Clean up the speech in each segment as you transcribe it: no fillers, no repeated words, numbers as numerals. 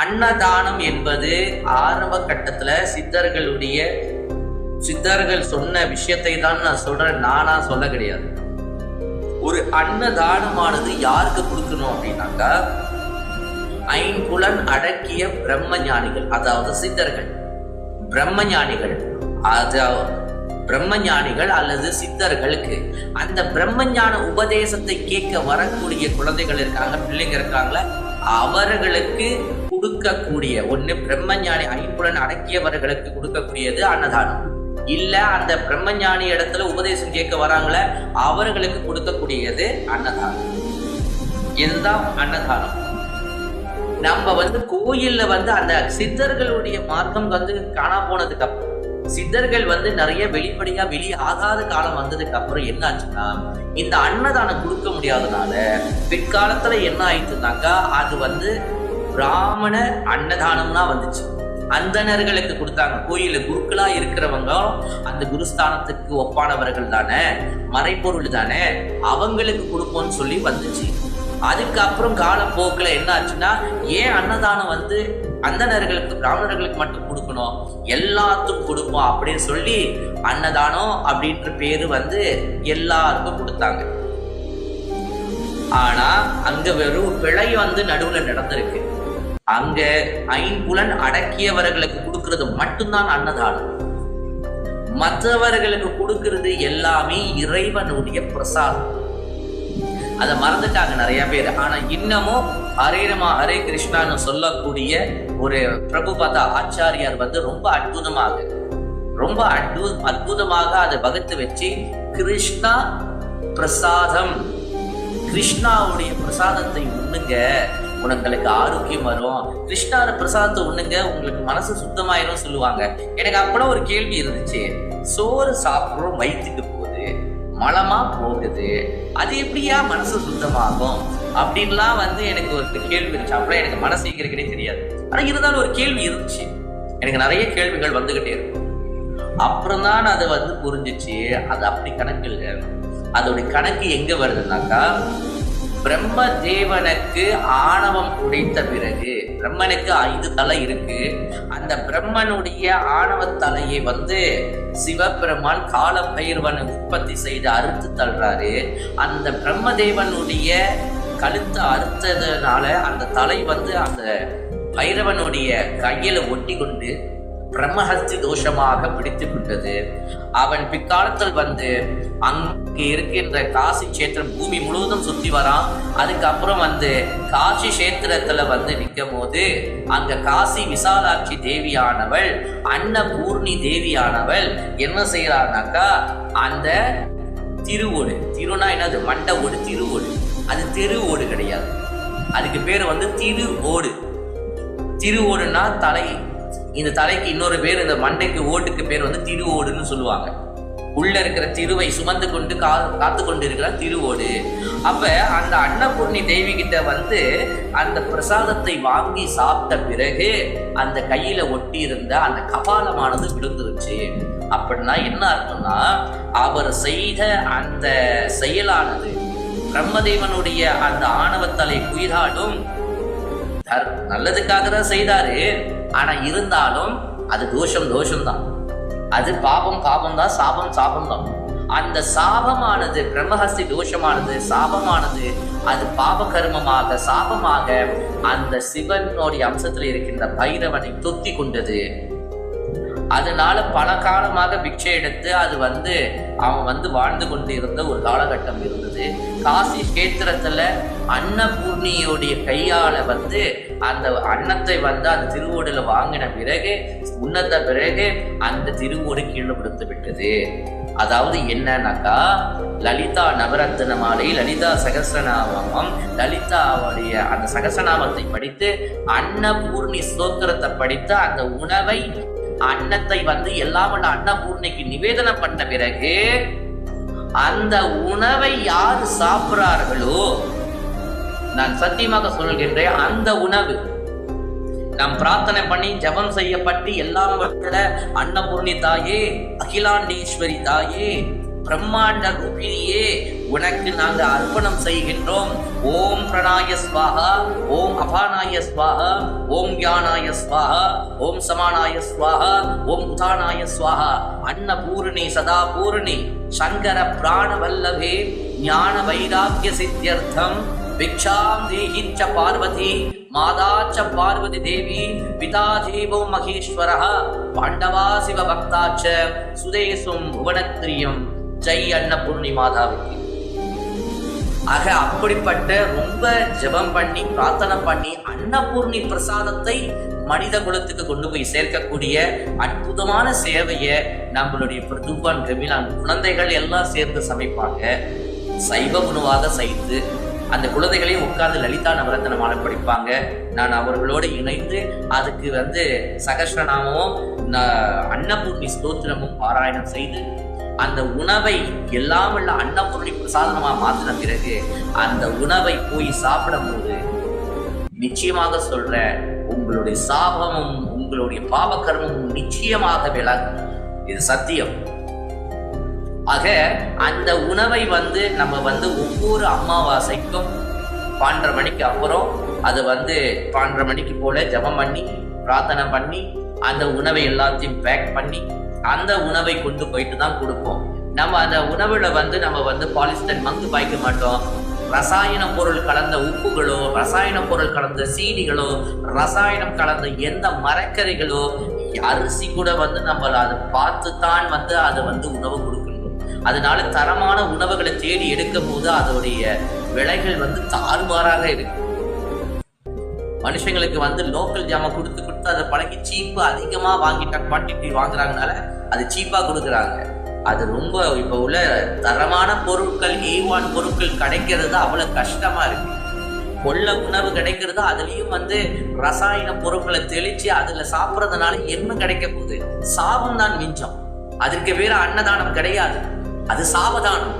அன்னதானம் என்பது ஆரம்ப கட்டத்துல சித்தர்கள் சொன்ன விஷயத்தை தான் நான் சொல்றேன், நானா சொல்ல கிடையாது. ஒரு அன்னதானமானது யாருக்கு கொடுக்கணும் அப்படின்னாக்கா, ஐம்புலன் அடக்கிய பிரம்ம ஞானிகள், அதாவது சித்தர்கள், பிரம்ம ஞானிகள் அல்லது சித்தர்களுக்கு அந்த பிரம்மஞான உபதேசத்தை கேட்க வரக்கூடிய குழந்தைகள் இருக்காங்க, பிள்ளைங்க இருக்காங்களா, அவர்களுக்கு கொடுக்கக்கூடிய ஒண்ணு பிரம்மஞானி ஐம்புலன் அடக்கியவர்களுக்கு கொடுக்கக்கூடியது அன்னதானம். இல்ல அந்த பிரம்மஞானி இடத்துல உபதேசம் கேட்க வராங்கள அவர்களுக்கு கொடுக்கக்கூடியது அன்னதானம். இதுதான் அன்னதானம். நம்ம கோயில்ல அந்த சித்தர்களுடைய மார்க்கம் காணா போனதுக்கு அப்புறம், சித்தர்கள் நிறைய வெளிப்படையா வெளியே ஆகாத காலம் வந்ததுக்கு அப்புறம் என்ன ஆச்சுன்னா, இந்த அன்னதானம் கொடுக்க முடியாதனால பிற்காலத்துல என்ன ஆயிடுச்சுனாக்கா, அது பிராமண அன்னதானம்னா வந்துச்சு. அந்தணர்களுக்கு கொடுத்தாங்க. கோயில குருக்களா இருக்கிறவங்க அந்த குருஸ்தானத்துக்கு ஒப்பானவர்கள் தானே, மறைப்பொருள் தானே, அவங்களுக்கு கொடுப்போம்னு சொல்லி வந்துச்சு. அதுக்கப்புறம் காலப்போக்கில் என்ன ஆச்சுன்னா, ஏன் அன்னதானம் அந்தணர்களுக்கு பிராமணர்களுக்கு மட்டும் கொடுக்கணும், எல்லாத்துக்கும் கொடுப்போம் அப்படின்னு சொல்லி அன்னதானம் அப்படின்ற பேரு எல்லாருக்கும் கொடுத்தாங்க. ஆனா அங்க வெறும் பிழை நடுவுல நடந்திருக்கு. அங்க ஐம்புலன் அடக்கியவர்களுக்கு கொடுக்கிறது மட்டும்தான் அன்னதானம். மற்றவர்களுக்கு கொடுக்கிறது எல்லாமே இறைவனுடைய பிரசாதம். அதை மறந்துட்டாங்க நிறைய பேர். ஆனா இன்னமும் ஹரே ராமா ஹரே கிருஷ்ணான்னு சொல்லக்கூடிய ஒரு பிரபுபாதா ஆச்சாரியார் ரொம்ப அற்புதமாக அதை வகுத்து வச்சு, கிருஷ்ணா பிரசாதம், கிருஷ்ணாவுடைய பிரசாதத்தை உண்ணுங்க, உங்களுக்கு ஆரோக்கியம் வரும், கிருஷ்ணார பிரசாதத்தை உண்ணுங்க, உங்களுக்கு மனசு சுத்தமாயிரும் சொல்லுவாங்க. எனக்கு அப்பெல்லாம் ஒரு கேள்வி இருந்துச்சு, சோறு சாப்பிடுறோம் வயிற்றுக்கு போகுது, மலமா போகுது, அது எப்படியா மனசு சுத்தமாகும் அப்படின்லாம் எனக்கு ஒரு கேள்வி இருந்துச்சு. அப்பெல்லாம் எனக்கு மனசு இருக்கிறதே தெரியாது. ஆனா இருந்தாலும் ஒரு கேள்வி இருந்துச்சு, எனக்கு நிறைய கேள்விகள் வந்துகிட்டே இருக்கும். அப்புறம் தான் அது புரிஞ்சிச்சு, அது அப்படி கணக்கு இல்லை. அதோடைய கணக்கு எங்க வருதுன்னாக்கா, பிரம்ம தேவனுக்கு ஆணவம் உடைத்த பிறகு, பிரம்மனுக்கு 5 தலை இருக்கு, அந்த பிரம்மனுடைய ஆணவ தலையை சிவபெருமான் கால பைரவனை உற்பத்தி செய்து அறுத்து தள்ளுறாரு. அந்த பிரம்மதேவனுடைய கழுத்தை அறுத்ததுனால அந்த தலை அந்த பைரவனுடைய கையில ஒட்டி கொண்டு பிரம்மஹஸ்தி தோஷமாக பிடித்து கொண்டது. அவன் பிற்காலத்தில் அங்கே இருக்கின்ற காசி கஷேத்திரம் பூமி முழுவதும் சுத்தி வரான். அதுக்கப்புறம் காசி கஷேத்திரத்துல நிற்கும் போது அங்க காசி விசாலாட்சி தேவியானவள், அன்னபூர்ணி தேவியானவள் என்ன செய்யறான்னாக்கா, அந்த திருவோடு, திருனா என்னது, மண்ட ஓடு, திருவோடு, அது தெரு ஓடு கிடையாது, அதுக்கு பேரு திரு ஓடு. திருவோடுனா தலை, இந்த தலைக்கு இன்னொரு பேர், இந்த மண்டைக்கு ஓட்டுக்கு பேர் திரு ஓடுன்னு சொல்லுவாங்க. உள்ள இருக்கிற திருவை சுமந்து கொண்டு காத்து கொண்டு இருக்கிற திருவோடு. அப்ப அந்த அன்னபூர்ணி தேவி கிட்ட அந்த பிரசாதத்தை வாங்கி சாப்பிட்ட பிறகு அந்த கையில ஒட்டி இருந்த அந்த கபாலமானது விழுந்துருச்சு. அப்படின்னா என்ன அர்த்தம்னா, அவர் செய்த அந்த செயலானது பிரம்மதேவனுடைய அந்த ஆணவத்தலை குயிராலும் நல்லதுக்காக தான் செய்தாரு. ஆனா இருந்தாலும் அது தோஷம்தான், அது பாபம் தான், சாபம் தான். அந்த சாபமானது, பிரம்மஹஸ்தி தோஷமானது, சாபமானது, அது பாப கர்மமாக சாபமாக அந்த சிவனுடைய அம்சத்தில் இருக்கின்ற பைரவனை தொத்தி கொண்டது. அதனால பல காலமாக பிக்ஷை எடுத்து அது அவன் வாழ்ந்து கொண்டு இருந்த ஒரு காலகட்டம் இருந்தது. காசி கஷேத்திரத்துல அன்னபூர்ணியோடைய கையால அந்த அன்னத்தை அந்த திருவோடுல வாங்கின பிறகு, உன்னத பிறகு அந்த திருவோடு கீழே விடுத்து விட்டது. அதாவது என்னன்னாக்கா, லலிதா நவரத்ன மாலை, லலிதா சகஸ்ரநாமம், லலிதாவுடைய அந்த சகஸ்ரநாமத்தை படித்து அன்னபூர்ணி ஸ்தோத்திரத்தை படித்து அந்த உணவை, அன்னத்தை எல்லாம் அன்னபூர்ணிக்கு நிவேதனம் பண்ண பிறகு அந்த உணவை யார் சாப்பிடுறார்களோ, நான் சத்தியமாக சொல்கின்றேன், அந்த உணவு நாம் பிரார்த்தனை பண்ணி ஜபம் செய்யப்பட்டு எல்லாம் அன்னபூர்ணி தாயே, அகிலாண்டீஸ்வரி தாயே, பிரம்மாண்ட ரூபிணியே, உனக்கு நாங்க அர்ப்பணம் செய்கின்றோம். ஓம் பிரணாய ஸ்வாஹா, ஓம் அபானாய ஸ்வாஹா, ஓம் ஞானாய ஸ்வாஹா, ஓம் சமானாய ஸ்வாஹா, ஓம் உதானாய ஸ்வாஹா. அன்னபூர்ணி சதா பூர்ணி சங்கர பிராண வல்லபே ஞான வைராக்கிய சித்தியர்த்தம் பிக்ஷாம் தேஹிச்ச பார்வதி மாதாச்ச பார்வதி தேவி பிதா தேவோ மகேஸ்வரः பாண்டவா சிவ பக்தாச்ச சுதேசும் புவனத்ரியம். ஜெய் அன்னபூர்ணி மாதாவுக்கு. ஆக அப்படிப்பட்ட ரொம்ப ஜெபம் பண்ணி பிரார்த்தனை பண்ணி அன்னபூர்ணி பிரசாதத்தை மனித குலத்துக்கு கொண்டு போய் சேர்க்கக்கூடிய அற்புதமான சேவையை நம்மளுடைய பிரதுபான் கபிலான் குழந்தைகள் எல்லாம் சேர்ந்து சமைப்பாங்க. சைவ உணவாக செய்து அந்த குழந்தைகளையும் உட்கார்ந்து லலிதா நவரத்ன மாலை படிப்பாங்க. நான் அவர்களோடு இணைந்து அதுக்கு சகஸ்ரநாமமும் அன்னபூர்ணி ஸ்தோத்திரமும் பாராயணம் செய்து அந்த உணவை எல்லாம் உள்ள அன்னபூர்ணி பிரசாதனமா மாற்றின பிறகு அந்த உணவை போய் சாப்பிடும் போது நிச்சயமாக சொல்ற உங்களுடைய சாபமும் உங்களுடைய பாவகர்மமும் நிச்சயமாக விலகும். இது சத்தியம். ஆக அந்த உணவை நம்ம ஒவ்வொரு அமாவாசைக்கும் 12:30 மணிக்கு அப்புறம் அது 12:30 மணிக்கு போல ஜபம் பண்ணி பிரார்த்தனை பண்ணி அந்த உணவை எல்லாத்தையும் பேக் பண்ணி அந்த உணவை கொண்டு போயிட்டு தான் கொடுப்போம். நம்ம அந்த உணவுல நம்ம பாலிஸ்டர் மங்கு பாய்க்க மாட்டோம். ரசாயன பொருள் கலந்த உப்புகளோ, ரசாயன பொருள் கலந்த சீனிகளோ, ரசாயனம் கலந்த எந்த மரக்கறிகளோ, அரிசி கூட நம்ம அதை பார்த்து தான் அதை உணவு கொடுக்கணும். அதனால தரமான உணவுகளை தேடி எடுக்கும் போது அதோடைய விலைகள் தாறுமாறாக இருக்கு. மனுஷங்களுக்கு லோக்கல் ஜாமான் கொடுத்து அதை பழகி சீப்பு அதிகமா வாங்கிட்ட குவான்டிட்டி வாங்குறாங்கனால அது சீப்பா கொடுக்குறாங்க. அது ரொம்ப இப்ப உள்ள தரமான பொருட்கள் A1 பொருட்கள் கிடைக்கிறது அவ்வளவு கஷ்டமா இருக்கு. கொள்ள உணவு கிடைக்கிறது அதுலயும் ரசாயன பொருட்களை தெளிச்சு அதுல சாப்பிட்றதுனால என்ன கிடைக்க போகுது? சாபம் தான் மிஞ்சம். அதற்கு பேரு அன்னதானம் கிடையாது, அது சாபதானம்.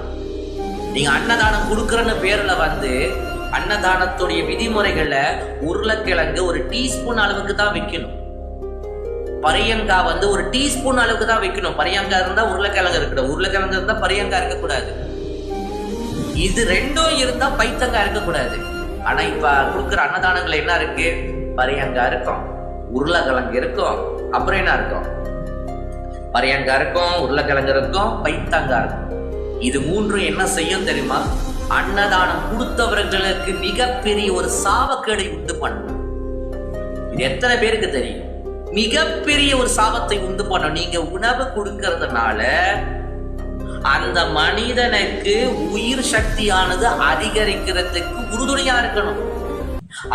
நீங்க அன்னதானம் கொடுக்கறன்னு பேர்ல அன்னதானத்துடைய விதிமுறைகள்ல உருளைக்கிழங்கு ஒரு டீஸ்பூன் அளவுக்கு தான் வைக்கணும். பரியங்கா ஒரு டீஸ்பூன் அளவுக்கு தான் வைக்கணும். பரியங்கா இருந்தா உருளைக்கிழங்கு இருக்கணும், உருளைக்கிழங்கு இருந்தா பரியங்கா இருக்கக்கூடாது. இது ரெண்டும் இருந்தா பைத்தங்கா இருக்கக்கூடாது. ஆனா இப்ப கொடுக்குற அன்னதானங்கள் என்ன இருக்கு? பரியங்கா இருக்கும், உருளைக்கிழங்கு இருக்கும், அப்புறம் என்ன இருக்கும்? பரியங்கா இருக்கும், உருளைக்கிழங்கு இருக்கும், பைத்தங்கா இருக்கும். இது மூன்றும் என்ன செய்யும் தெரியுமா? அன்னதானம் கொடுத்தவர்களுக்கு மிகப்பெரிய ஒரு சாபக்கேடை உண்டு பண்ணும். இது எத்தனை பேருக்கு தெரியும்? மிகப்பெரிய ஒரு சாபத்தை உண்டு பண்ணும். நீங்க உணவு கொடுக்கறதுனால அந்த மனிதனுக்கு உயிர் சக்தியானது அதிகரிக்கிறதுக்கு உறுதுணையா இருக்கணும்.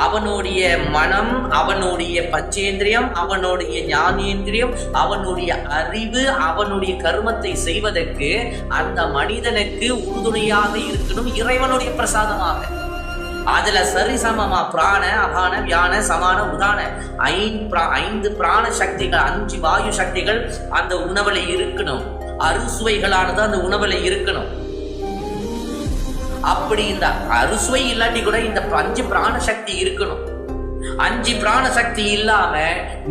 அவனுடைய மனம், அவனுடைய பஞ்சேந்திரியம், அவனுடைய ஞானேந்திரியம், அவனுடைய அறிவு, அவனுடைய கர்மத்தை செய்வதற்கு அந்த மனிதனுக்கு உறுதுணையாக இருக்கணும் இறைவனுடைய பிரசாதமாக. அதுல சரிசமமா பிராண அபான வியான சமான உதான 5 பிராண சக்திகள், 5 வாயு சக்திகள் அந்த உணவுல இருக்கணும். அறுசுவைகளானது அந்த உணவுல இருக்கணும். அப்படி இந்த அறுசுவை இல்லாட்டி கூட இந்த 5 பிராண சக்தி இருக்கணும். 5 பிராண சக்தி இல்லாம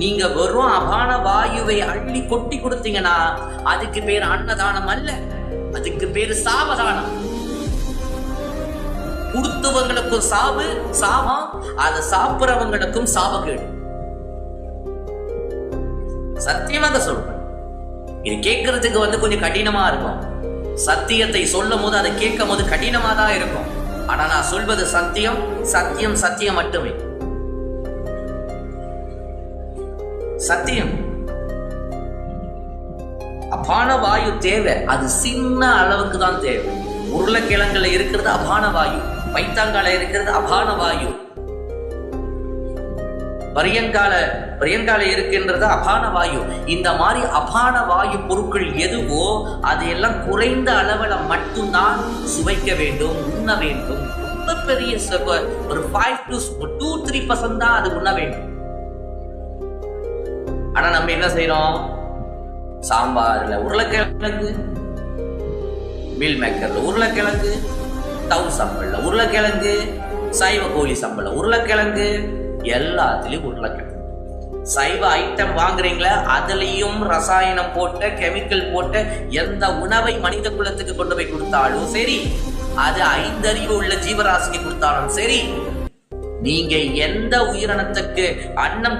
நீங்க வெறும் அபான வாயுவை அள்ளி கொட்டி கொடுத்தீங்கன்னா அதுக்கு பேர் அன்னதானம் அல்ல, அதுக்கு பேரு சாபதானம். கொடுத்தவங்களுக்கும் சாபம், அதை சாப்பிடுறவங்களுக்கும் சாபக்கேடு. சத்தியமாக சொல்றேன். இது கேட்கறதுக்கு கொஞ்சம் கடினமா இருக்கும். சத்தியத்தை சொல்லும் போது அதை கேட்கும் போது கடினமா தான் இருக்கும். ஆனா நான் சொல்வது சத்தியம், சத்தியம், சத்தியம் மட்டுமே. சத்தியம். அபான வாயு தேவை, அது சின்ன அளவுக்கு தான் தேவை. உருளைக்கிழங்குல இருக்கிறது அபான வாயு, பைத்தாங்கால இருக்கிறது அபான வாயு, பரியங்கால இருக்கின்றது அபான வாயு. இந்த மாதிரி அபான வாயு பொருட்கள் எதுவோ அதையெல்லாம் குறைந்த அளவுல மட்டும்தான் சுவைக்க வேண்டும், உண்ண வேண்டும். ரொம்ப பெரிய ஒரு 5-3% தான் அது உண்ண வேண்டும். ஆனா நம்ம என்ன செய்யறோம்? சாம்பார்ல உருளைக்கிழங்கு, மீல் மேக்கர்ல உருளைக்கிழங்கு, தவு சம்பல்ல உருளைக்கிழங்கு, சைவ கோழி சம்பல்ல உருளைக்கிழங்கு, எல்லாத்துலயும் உருளைக்கிழங்கு. சைவ ஐட்டம் வாங்குறீங்களா, அதுலயும் ரசாயனம் போட்ட, கெமிக்கல் போட்ட எந்த உணவை மனித குலத்துக்கு கொண்டு போய் கொடுத்தாலும் சரி, அது 5 அறிவு உள்ள ஜீவராசிக்கு கொடுத்தாலும் சரி, நீங்க எந்த உயிரினத்துக்கு அன்னம்